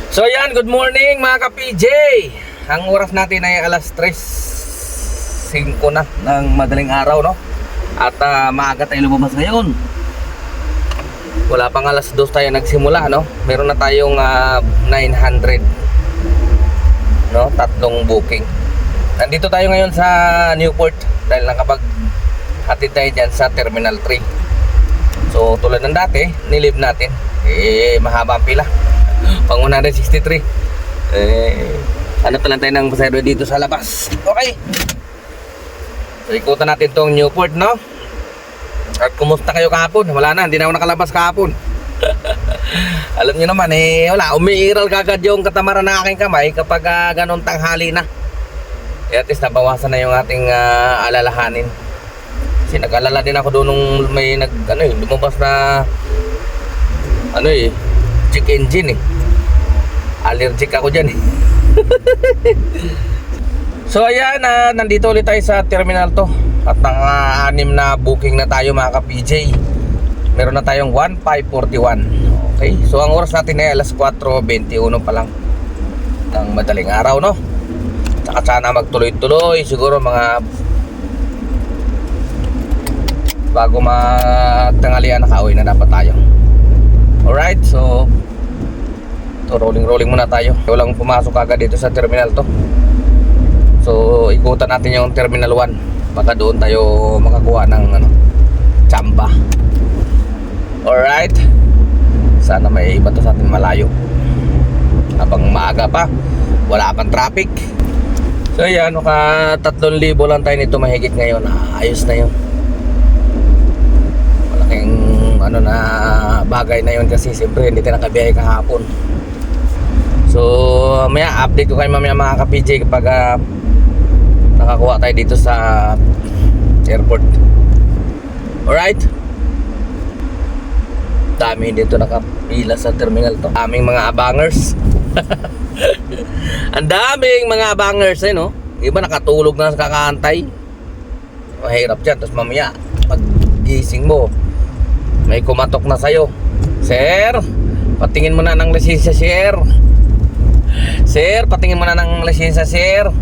So yan, good morning mga ka-PJ. Ang oras natin ay alas 3:05 na ng madaling araw, no? At maaga tayo lumabas ngayon. Wala pang alas 2 tayo nagsimula, no? Meron na tayong 900, no? Tatlong booking. Nandito tayo ngayon sa Newport dahil nakapag hatid tayo dyan sa Terminal 3. So tulad ng dati, nilive natin, mahaba ang pila, pang 163. Ano pa lang tayo ng pasayro dito sa labas. Okay, so ikutan natin tong Newport, no? At kumusta kayo kahapon? Wala na, hindi na ako nakalabas kahapon. Alam nyo naman, wala, umiiral kagad yung katamaran ng aking kamay kapag ganun tanghali na. At least nabawasan na yung ating alalahanin. Kasi nag-alala din ako doon nung may lumabas na check engine allergic ako dyan So ayan, nandito ulit tayo sa terminal to. At ang 6 na booking na tayo mga ka-PJ. Meron na tayong 1541. Okay, so ang oras natin ay alas 4:21 pa lang ng madaling araw, no? Tsaka sana magtuloy-tuloy, siguro mga bago magtanghalian nakauwi na dapat tayo. Alright, so rolling muna tayo. Walang pumasok agad dito sa terminal to. So ikutan natin yung terminal 1. Baka doon tayo makakuha ng tsamba. Alright, sana may iba to sa atin malayo habang maaga pa, wala pang traffic. So ayan, maka 3,000 lang tayo nito mahigit ngayon. Ayos na yun. Malaking na bagay na yun kasi siyempre hindi tayo nakabiyahe kahapon. So maya update ko kayo mamaya mga ka-PJ kapag nakakuha tayo dito sa airport. Alright, dami dito nakapila sa terminal to. Daming mga abangers. Ang daming mga abangers no? Iba nakatulog na sa kakaantay. Mahirap dyan. Tapos mamaya pag gising mo may kumatok na sa'yo. Sir, patingin mo na ng lisensya, sir. Sir, patingin mo na ng lisensya, sir.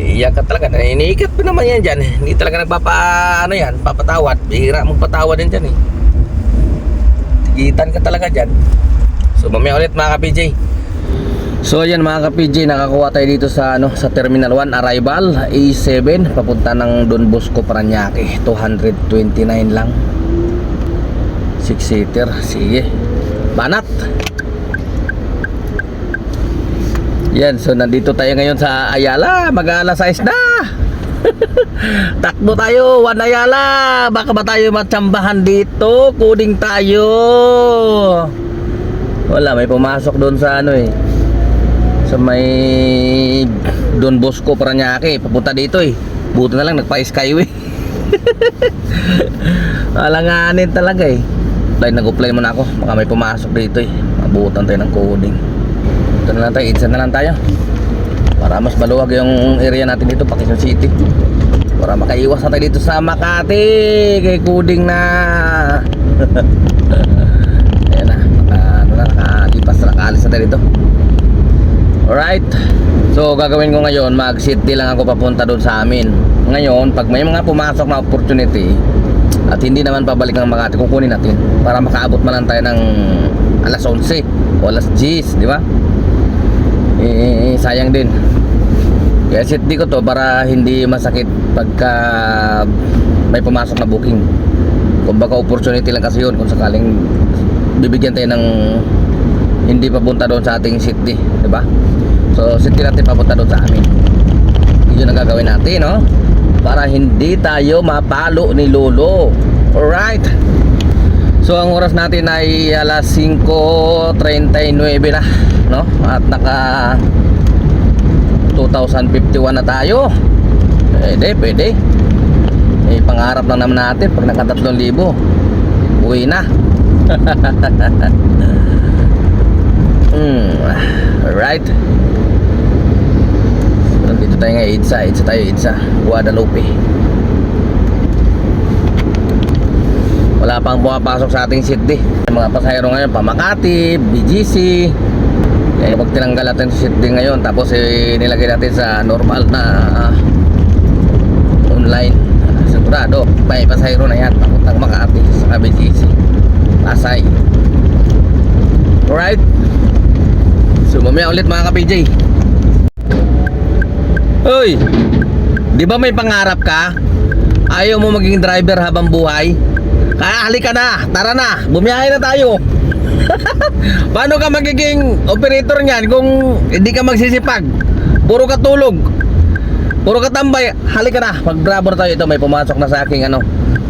Iyak ka talaga. Iniikat pa naman yan dyan. Hindi talaga papatawad. Bihira magpatawad din dyan Tigitan ka talaga dyan. So mamaya ulit mga ka-PJ. So ayan mga ka-PJ, nakakuha tayo dito sa sa Terminal 1 arrival A7 papunta ng Don Bosco, Parañaque. 229 lang. 6-seater. Sige. Banat. Yan, so nandito tayo ngayon sa Ayala. Mag-alas 6 na. Takbo tayo, One Ayala. Baka ba tayo matsambahan dito? Kuding tayo. Wala, may pumasok doon sa sa may Don Bosco, Parañaque. Papunta dito buti na lang nagpa-skyway. Alanganin talaga nag-apply muna ako. Baka may pumasok dito Mabutan tayo ng coding. Ito na lang tayo, Idsa na lang tayo para mas maluwag yung area natin dito, Quezon City, para makaiwas na tayo dito sa Makati kay coding na. Ayan na, nakaalis na tayo dito. Alright, so gagawin ko ngayon, mag-city lang ako papunta doon sa amin. Ngayon, pag may mga pumasok na opportunity at hindi naman pabalik ng Makati, kukunin natin para makaabot man lang tayo ng alas 11 o alas 10, di ba? Sayang din. Kaya city ko to para hindi masakit pagka may pumasok na booking. Kumbaga opportunity lang kasi yun kung sakaling bibigyan tayo ng hindi papunta doon sa ating city, di ba? So city natin papunta doon sa amin. Yun ang gagawin natin, no? Para hindi tayo mapalo ni Lolo. Alright, so ang oras natin ay alas 5:39 na, no? At naka 2051 na tayo. Pwede. Pangarap lang naman natin pag naka 3,000 uwi na. Alright, nandito tayo ngayon. Idsa Guadalupe. Wala pang pumapasok sa ating seat D. Mga pasahero ngayon, Pamakati, BGC. Eh, pag tinanggal natin sa seat D ngayon, tapos nilagay natin sa normal na online, sigurado may pasahero na yan papuntang Makati sa BGC, Pasay. Alright, so mamaya ulit mga ka-PJ. Uy, di ba may pangarap ka? Ayaw mo maging driver habang buhay? Kaya halika na, tara na, bumiyahe na tayo. Paano ka magiging operator niyan kung hindi ka magsisipag? Puro ka tulog, puro ka tambay. Halika na, mag-grabber tayo. Ito may pumasok na sa aking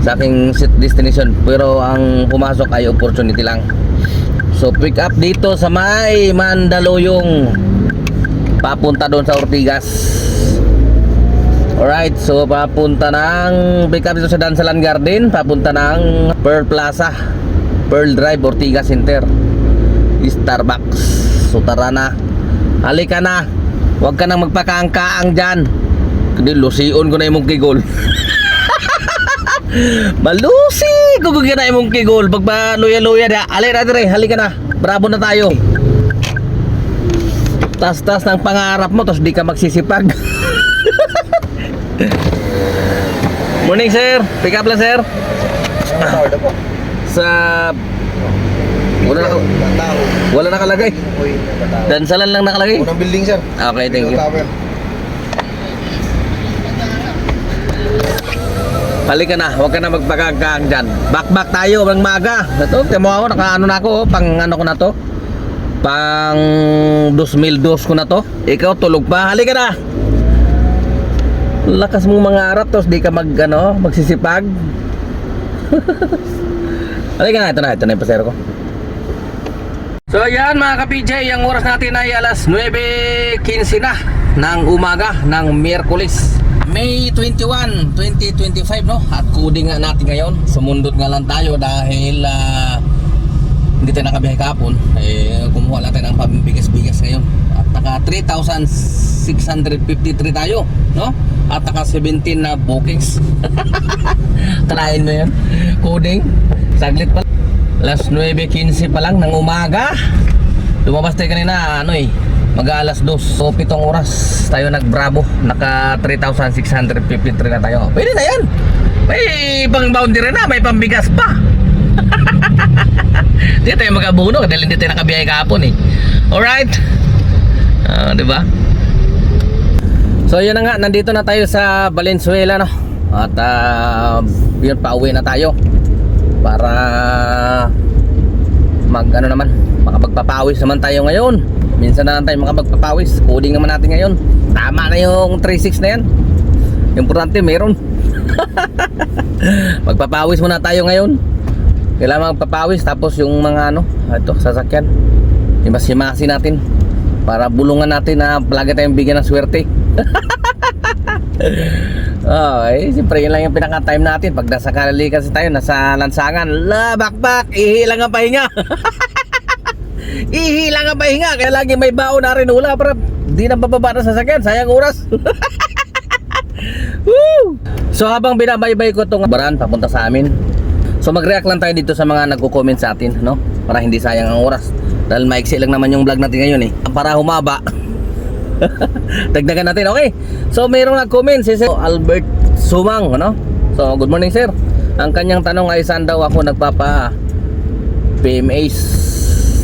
sa aking set destination, pero ang pumasok ay opportunity lang. So pick up dito sa may Mandaluyong, papunta doon sa Ortigas. Alright, so papunta ng pick up dito sa Dansalan Garden, papunta ng Pearl Plaza, Pearl Drive, Ortigas Center, Starbucks. So tara na, halika na, huwag ka nang magpakaang-kaang dyan. Kundi lusion ko na imong kigol. Malusi ko na imong kigol. Pag luya-luya na, halika na dire, halika na, bravo na tayo. Tas-tas ng pangarap mo, tapos di ka magsisipag. Morning sir, pick up lang sir. Sa wala nakalagay. Dansalan lang nakalagay. Unang building sir. Okay, thank you. Halika na, huwag ka na magpagagkaan dyan. Back tayo ng maga. Ito, temo ako, nakaano na ako, pang ano ko na to, pang 2002 ko na to. Ikaw tulog pa, halika na. Lakas mong mangarap, tapos di ka magsisipag. Halika na, ito na yung pasero ko. So ayan mga ka-PJ, ang oras natin ay alas 9:15 na ng umaga ng Miyerkules, May 21, 2025 no? At coding nga natin ngayon. Sumundot nga lang tayo dahil hindi tayo nakabiyahe kahapon. Kumuha lang tayo ng pambigas-bigas ngayon. At naka 3,653 tayo, no? At naka 17 na bookings. Tarahin mo yun, coding. Saglit pa, alas 9:15 pa lang ng umaga. Lumabas tayo kanina mag-alas 2. So 7 oras tayo nag-bravo. Naka 3,653 na tayo. Pwede na yan. May pang boundary na, may pambigas pa. Hindi tayo mag-abuno dahil hindi tayo nakabiyahe kahapon Alright, diba? So yun na nga, nandito na tayo sa Valenzuela no? At yun, pauwi na tayo para makapagpapawis naman tayo ngayon. Minsan na lang tayo makapagpapawis. Coding naman natin ngayon. Tama na yung 3.6 na yan. Importante meron. Magpapawis muna tayo ngayon. Kailangan magpapawis. Tapos yung mga ito, sasakyan, himas-himasi natin para bulungan natin na palagi tayong bigyan ng swerte. Siyempre yun lang yung pinaka-time natin. Pag nasa Kalali kasi tayo, nasa lansangan, bakbak, ihilang ang pahinga. Ihilang ang pahinga. Kaya lagi may baon na rin ula para di na bababa na sasakyan. Sayang oras. Woo! So habang binabaybay ko itong baran papunta sa amin, so mag-react lang tayo dito sa mga nagko-comment sa atin, no? Para hindi sayang ang oras. Dahil maiksi lang naman yung vlog natin ngayon para humaba. Dagdagan natin, okay? So mayroong nag-comment si Sir Albert Sumang, no? So good morning sir. Ang kanyang tanong ay saan daw ako nagpapa PMAs,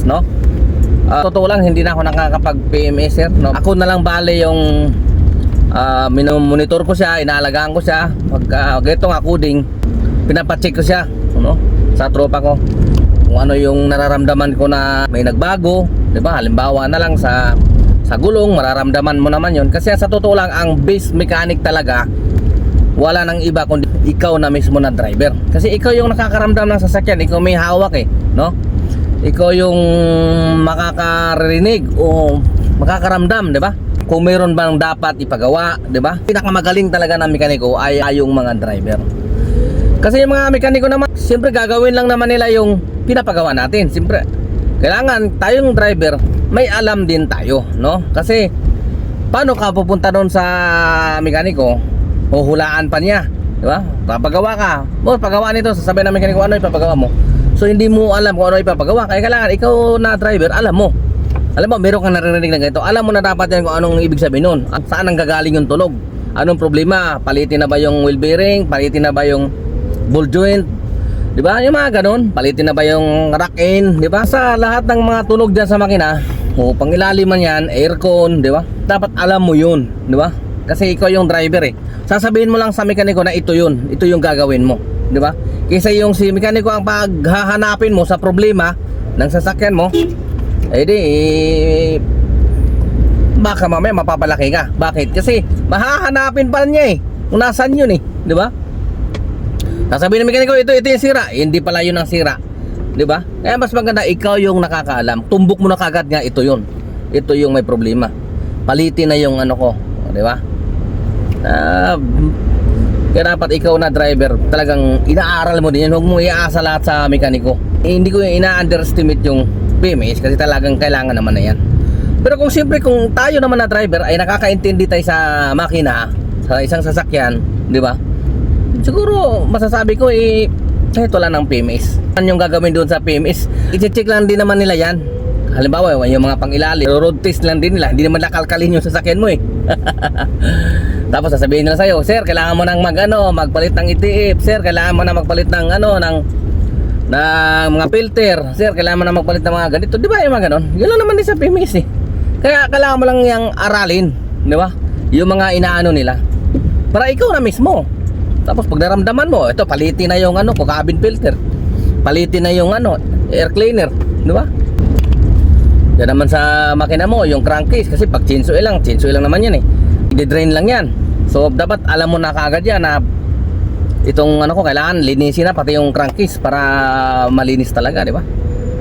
no? Totoo lang, hindi na ako nakakapag PMA sir, no? Ako na lang bale yung minomonitor ko siya, inaalagaan ko siya. Pag ganito nga coding, pinapacheck ko siya, no? Sa tropa ko kung ano yung nararamdaman ko na may nagbago, di ba? Halimbawa na lang sa gulong, mararamdaman mo naman yon. Kasi sa totoo lang, ang base mechanic talaga wala nang iba kundi ikaw na mismo na driver. Kasi ikaw yung nakakaramdam ng sasakyan, ikaw may hawak no? Ikaw yung makakarinig o makakaramdam, di ba? Kung mayroon bang dapat ipagawa, di ba? Pinakamagaling talaga ng mekaniko ay yung mga driver. Kasi yung mga mekaniko naman, siyempre gagawin lang naman nila yung pinapagawa natin. Siyempre, kailangan tayong driver may alam din tayo, no? Kasi paano ka pupunta doon sa mekaniko, huhulaan pa niya, Di ba? Papagawa ka. Boss, pagawa nito. Sasabihin ng mekaniko ano ipapagawa mo. So hindi mo alam kung ano ipapagawa. Kaya kailangan ikaw na driver, alam mo. Alam mo, meron kang naririnig na ganito. Alam mo na dapat yan kung anong ibig sabihin nun. At saan ang gagaling yung tunog. Anong problema? Palitin na ba yung wheel bearing? Palitin na ba yung ball joint? Di ba? Yung mga ganun. Palitin na ba yung rack in? Di ba? Sa lahat ng mga tunog dyan sa makina, o pang ilalim man yan, aircon, di ba? Dapat alam mo yun, di ba? Kasi ikaw yung driver eh. Sasabihin mo lang sa mekaniko na ito yun. Ito yung gagawin mo, di ba? Kaysa yung si mekaniko ang paghahanapin mo sa problema ng sasakyan mo, eh di baka mamaya mapapalaki ka. Bakit? Kasi mahahanapin pa niya eh kung nasaan yun eh, di ba? Sasabihin ng mekaniko, ito yung sira. Hindi pala yun ang sira, di ba? Kaya mas maganda ikaw yung nakakaalam. Tumbok mo na kagad nga ito yun. Ito yung may problema. Palitin na yung ano ko, di ba? Kaya dapat ikaw na driver, talagang inaaral mo din yan. Huwag mo iaasa lahat sa mekaniko. Hindi ko ina-underestimate yung PMS kasi talagang kailangan naman na yan. Pero kung siyempre kung tayo naman na driver ay nakakaintindi tayo sa makina, sa isang sasakyan, di ba? Siguro masasabi ko kahit wala ng PMS. Ano yung gagawin doon sa PMS? I-check lang din naman nila yan. Halimbawa yung mga pangilalim, road test lang din nila. Hindi naman nakalkalin yung sasakyan mo eh. Tapos sasabihin nila sa'yo, sir, kailangan mo nang magpalit ng ITF. Sir, kailangan mo na magpalit ng ng mga filter. Sir, kailangan mo na magpalit ng mga ganito. Di ba yung mga ganon? Yun lang naman din sa PMS eh. Kaya kailangan mo lang yung aralin, di ba? Yung mga inaano nila. Para ikaw na mismo. Tapos pag naramdaman mo, ito palitin na yung cabin filter. Palitin na yung air cleaner, di ba? Yan naman sa makina mo, yung crankcase kasi pag chinso lang naman yan eh. I-drain lang yan. So dapat alam mo na kaagad yan na itong kailangan linisin na pati yung crankcase para malinis talaga, di ba?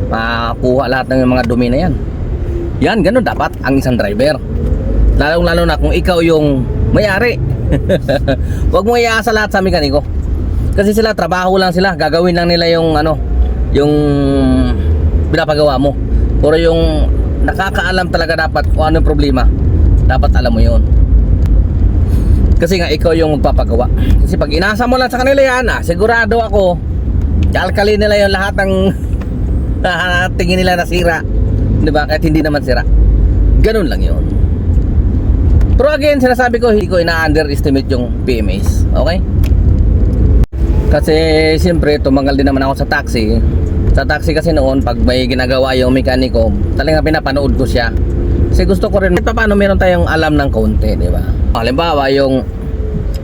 Makuha lahat ng mga dumi na yan. Yan, ganun dapat ang isang driver. Lalong-lalo na kung ikaw yung may-ari. Huwag mo iaasa lahat sa mekaniko. Kasi sila, trabaho lang sila. Gagawin lang nila yung yung pinapagawa mo. Pero yung nakakaalam talaga dapat kung ano yung problema, dapat alam mo yun. Kasi nga, ikaw yung magpapagawa. Kasi pag inasa mo lang sa kanila yan, sigurado ako, kalkalin nila yung lahat ng tingin nila na sira. Diba? Kahit hindi naman sira. Ganun lang yun. Pero again, sinasabi ko, hindi ko ina-underestimate yung PMS. Okay? Kasi siyempre, tumangal din naman ako sa taxi. Sa taxi kasi noon, pag may ginagawa yung mekaniko, talagang pinapanood ko siya. Kasi gusto ko rin, paano meron tayong alam ng konti, di ba? Halimbawa, yung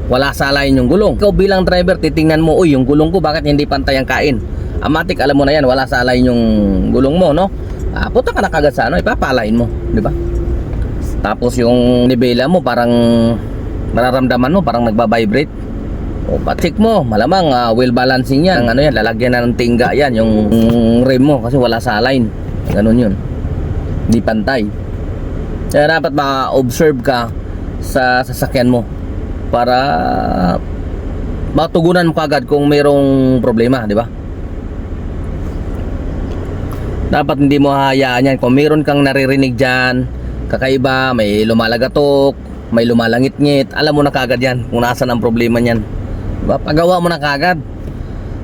wala sa line yung gulong. Ikaw bilang driver, titingnan mo, uy, yung gulong ko, bakit hindi pantay ang kain? Amatik, alam mo na yan, wala sa line yung gulong mo, no? Punta ka na kagad sa ipapalain mo, di ba? Tapos yung nibela mo, parang nararamdaman mo, parang nagba-vibrate. O patik mo, malamang wheel balancing yan. Yan, lalagyan na ng tingga yan, yung rim mo, kasi wala sa line. Ganun yun. Hindi pantay. Kaya dapat ma-observe ka sa sasakyan mo para matugunan mo kagad kung mayroong problema, di ba? Dapat hindi mo hayaan yan. Kung mayroon kang naririnig dyan, kakaiba, may lumalagatok, may lumalangit-ngit, alam mo na kagad yan kung nasaan ang problema niyan. Diba? Pagawa mo na kagad.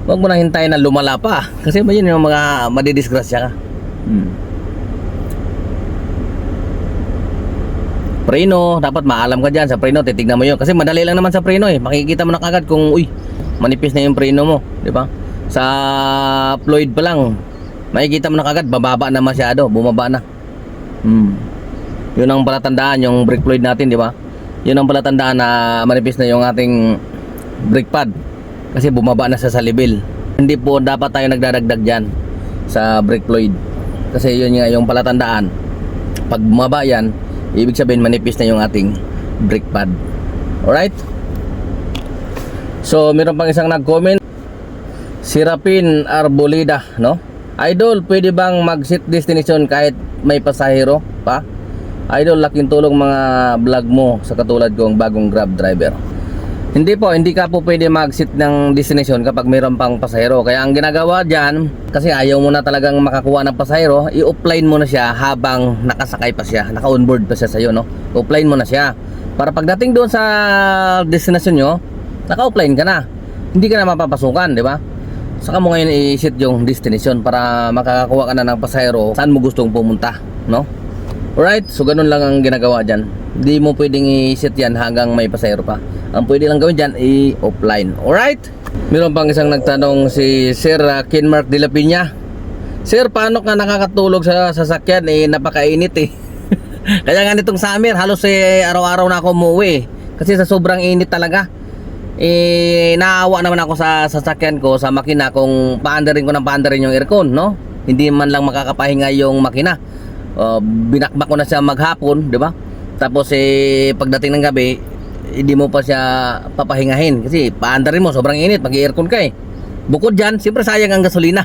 Huwag mo na hintayin na lumala pa. Kasi ba yun yung mga madidisgrasya ka. Preno, dapat maalam ka dyan sa preno, titignan mo yun. Kasi madali lang naman sa preno eh. Makikita mo na kagad kung, uy, manipis na yung preno mo. Diba? Sa fluid pa lang, makikita mo na kagad, bababa na masyado, bumaba na. Yun ang palatandaan, yung brake fluid natin, di ba? Yun ang palatandaan na manipis na yung ating brake pad. Kasi bumaba na sa level. Hindi po dapat tayo nagdadagdag dyan sa brake fluid. Kasi yun nga yung palatandaan. Pag bumaba yan, ibig sabihin manipis na yung ating brake pad. Alright? So, meron pang isang nag-comment. Sirapin Arbolida, no? Idol, pwede bang mag-set destination kahit may pasahero pa? Idol, laking tulong mga vlog mo sa katulad kong bagong Grab driver. Hindi po, hindi ka po pwede mag-set ng destination kapag mayroon pang pasahero. Kaya ang ginagawa dyan, kasi ayaw mo na talagang makakuha ng pasahero, i-offline mo na siya habang nakasakay pa siya, naka-onboard pa siya sa'yo, no? Offline mo na siya. Para pagdating doon sa destination nyo, Naka-offline ka na. Hindi ka na mapapasukan, di ba? Saka mo ngayon i-set yung destination para makakakuha ka na ng pasahero saan mo gustong pumunta, no? Alright, so ganun lang ang ginagawa dyan. Hindi mo pwedeng i-set yan hanggang may pasahero pa. Ang pwede lang gawin dyan i-offline. Alright? Meron pang isang nagtanong si Sir Kinmark de la Piña. Sir, paano ka nakakatulog sa sasakyan? Napakainit eh. Kaya nga nitong summer, halos araw-araw na ako umuwi. Kasi sa sobrang init talaga. Naawa naman ako sa sasakyan ko, sa makina, kung paandarin ko ng paandarin yung aircon, no? Hindi man lang makakapahinga yung makina. Binakbak ko na siya maghapon, di ba? Tapos pagdating ng gabi, hindi mo pa siya papahingahin kasi paandarin mo, sobrang init, mag-aircon ka eh. Bukod dyan, siyempre sayang ang gasolina.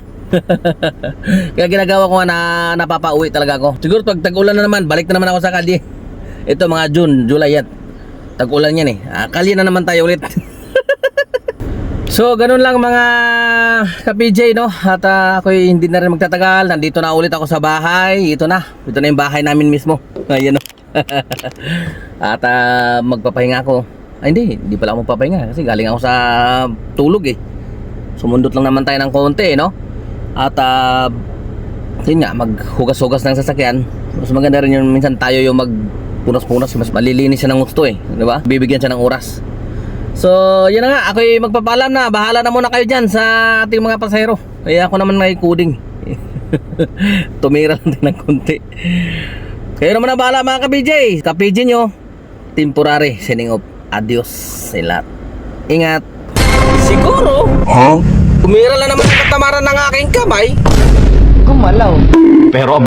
Kaya ginagawa ko na napapauwi talaga ako. Siguro pag tag-ulan na naman, balik na naman ako sa kalye. Ito mga June, July yan, tag-ulan yan eh. Kalye na naman tayo ulit. So ganun lang mga ka-PJ, no? At ako'y hindi na rin magtatagal. Nandito na ulit ako sa bahay. Ito na yung bahay namin mismo. Ayan, no? At magpapahinga ako. Ay hindi pala ako magpapahinga kasi galing ako sa tulog eh. Sumundot lang naman tayo ng konti, no? At yun nga, maghugas-hugas ng sasakyan. Mas maganda rin yung minsan tayo yung magpunas-punas. Mas malilinis siya ng gusto eh, di ba? Bibigyan siya ng oras. So yun na nga, ako'y magpapaalam na. Bahala na muna kayo dyan sa ating mga pasahero. Kaya ako naman may coding. Tumira lang din ng konti. Kayo naman na bahala mga ka-PJ. Ka-PJ nyo, temporary sending off. Adios sa lahat. Ingat. Siguro tumira lang naman ang katamaran ng aking kamay. Gumalaw. Pero